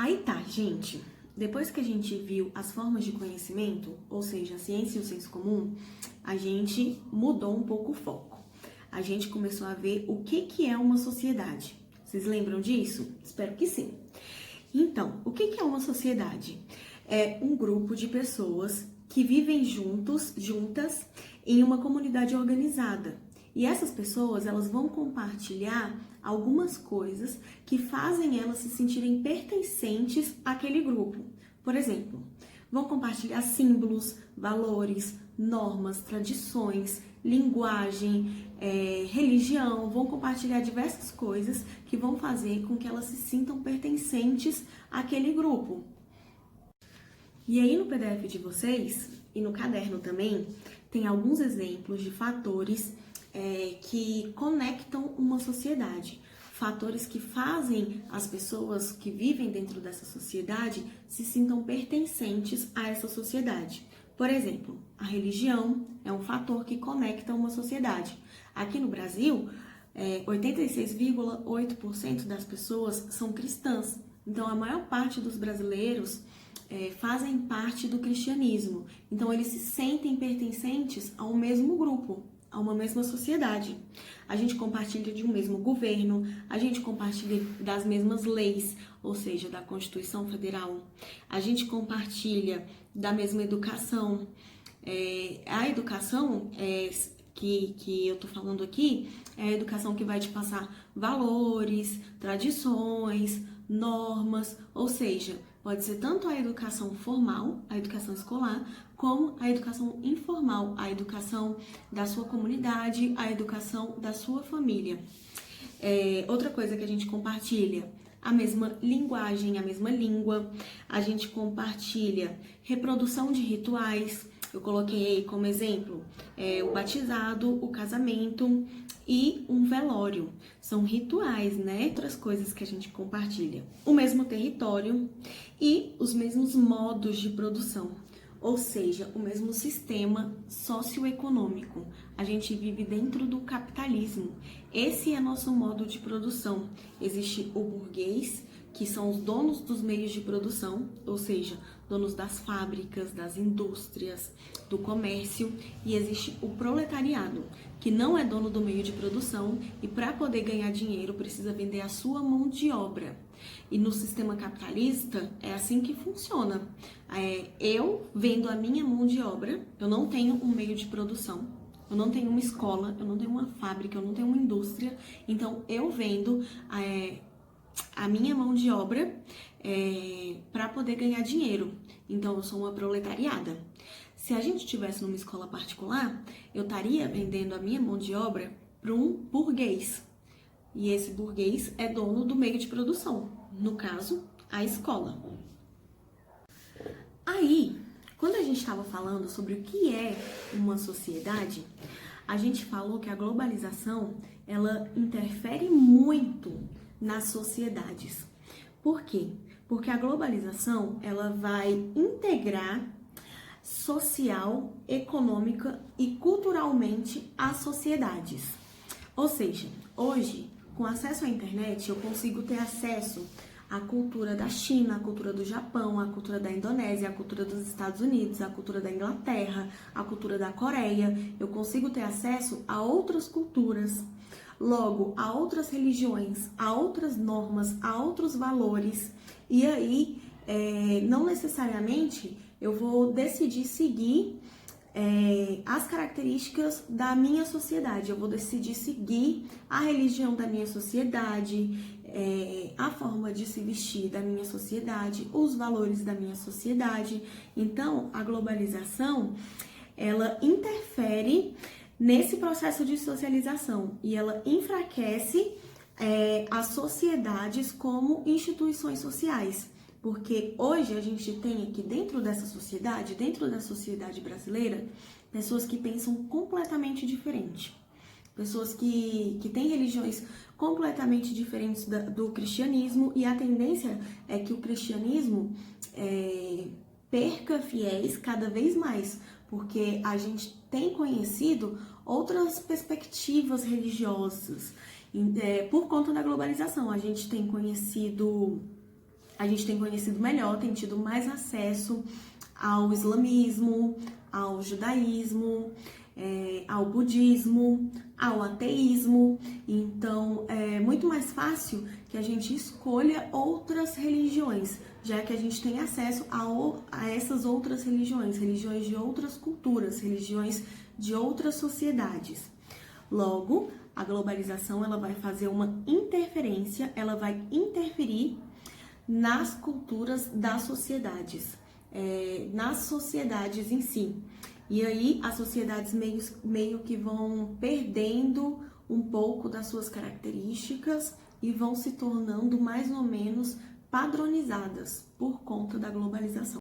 Aí tá, gente. Depois que a gente viu as formas de conhecimento, ou seja, a ciência e o senso comum, a gente mudou um pouco o foco. A gente começou a ver o que é uma sociedade. Vocês lembram disso? Espero que sim. Então, o que é uma sociedade? É um grupo de pessoas que vivem juntas em uma comunidade organizada. E essas pessoas, elas vão compartilhar algumas coisas que fazem elas se sentirem pertencentes àquele grupo. Por exemplo, vão compartilhar símbolos, valores, normas, tradições, linguagem, religião, vão compartilhar diversas coisas que vão fazer com que elas se sintam pertencentes àquele grupo. E aí no PDF de vocês, e no caderno também, tem alguns exemplos de fatores que conectam uma sociedade. Fatores que fazem as pessoas que vivem dentro dessa sociedade se sintam pertencentes a essa sociedade. Por exemplo, a religião é um fator que conecta uma sociedade. Aqui no Brasil, 86,8% das pessoas são cristãs. Então, a maior parte dos brasileiros fazem parte do cristianismo. Então, eles se sentem pertencentes a um mesmo grupo, a uma mesma sociedade. A gente compartilha de um mesmo governo, a gente compartilha das mesmas leis, ou seja, da Constituição Federal. A gente compartilha da mesma educação. A educação que eu tô falando aqui é a educação que vai te passar valores, tradições, normas, ou seja, pode ser tanto a educação formal, a educação escolar, como a educação informal, a educação da sua comunidade, a educação da sua família. Outra coisa que a gente compartilha, a mesma linguagem, a mesma língua, a gente compartilha reprodução de rituais. Eu coloquei aí como exemplo o batizado, o casamento e um velório. São rituais, né? Outras coisas que a gente compartilha. O mesmo território e os mesmos modos de produção. Ou seja, o mesmo sistema socioeconômico. A gente vive dentro do capitalismo. Esse é nosso modo de produção. Existe o burguês, que são os donos dos meios de produção, ou seja, donos das fábricas, das indústrias, do comércio, e existe o proletariado, que não é dono do meio de produção e para poder ganhar dinheiro precisa vender a sua mão de obra. E no sistema capitalista é assim que funciona. Eu vendo a minha mão de obra, eu não tenho um meio de produção, eu não tenho uma escola, eu não tenho uma fábrica, eu não tenho uma indústria, então eu vendo a minha mão de obra para poder ganhar dinheiro. Então, eu sou uma proletariada. Se a gente estivesse numa escola particular, eu estaria vendendo a minha mão de obra para um burguês. E esse burguês é dono do meio de produção, no caso, a escola. Aí, quando a gente estava falando sobre o que é uma sociedade, a gente falou que a globalização, ela interfere muito nas sociedades. Por quê? Porque a globalização, ela vai integrar social, econômica e culturalmente as sociedades. Ou seja, hoje, com acesso à internet, eu consigo ter acesso à cultura da China, à cultura do Japão, à cultura da Indonésia, à cultura dos Estados Unidos, à cultura da Inglaterra, à cultura da Coreia. Eu consigo ter acesso a outras culturas, logo a outras religiões, a outras normas, a outros valores. E aí, não necessariamente eu vou decidir seguir as características da minha sociedade. Eu vou decidir seguir a religião da minha sociedade, a forma de se vestir da minha sociedade, os valores da minha sociedade. Então, a globalização, ela interfere nesse processo de socialização e ela enfraquece as sociedades como instituições sociais. Porque hoje a gente tem aqui dentro da sociedade brasileira, pessoas que pensam completamente diferente. Pessoas que têm religiões completamente diferentes do cristianismo, e a tendência é que o cristianismo perca fiéis cada vez mais, porque a gente tem conhecido outras perspectivas religiosas. Por conta da globalização, a gente tem conhecido a gente tem conhecido melhor, tem tido mais acesso ao islamismo, ao judaísmo, ao budismo, ao ateísmo. Então, é muito mais fácil que a gente escolha outras religiões, já que a gente tem acesso a essas outras religiões, religiões de outras culturas, religiões de outras sociedades. Logo, a globalização ela vai fazer uma interferência, ela vai interferir nas culturas das sociedades, nas sociedades em si. E aí as sociedades meio que vão perdendo um pouco das suas características e vão se tornando mais ou menos padronizadas por conta da globalização.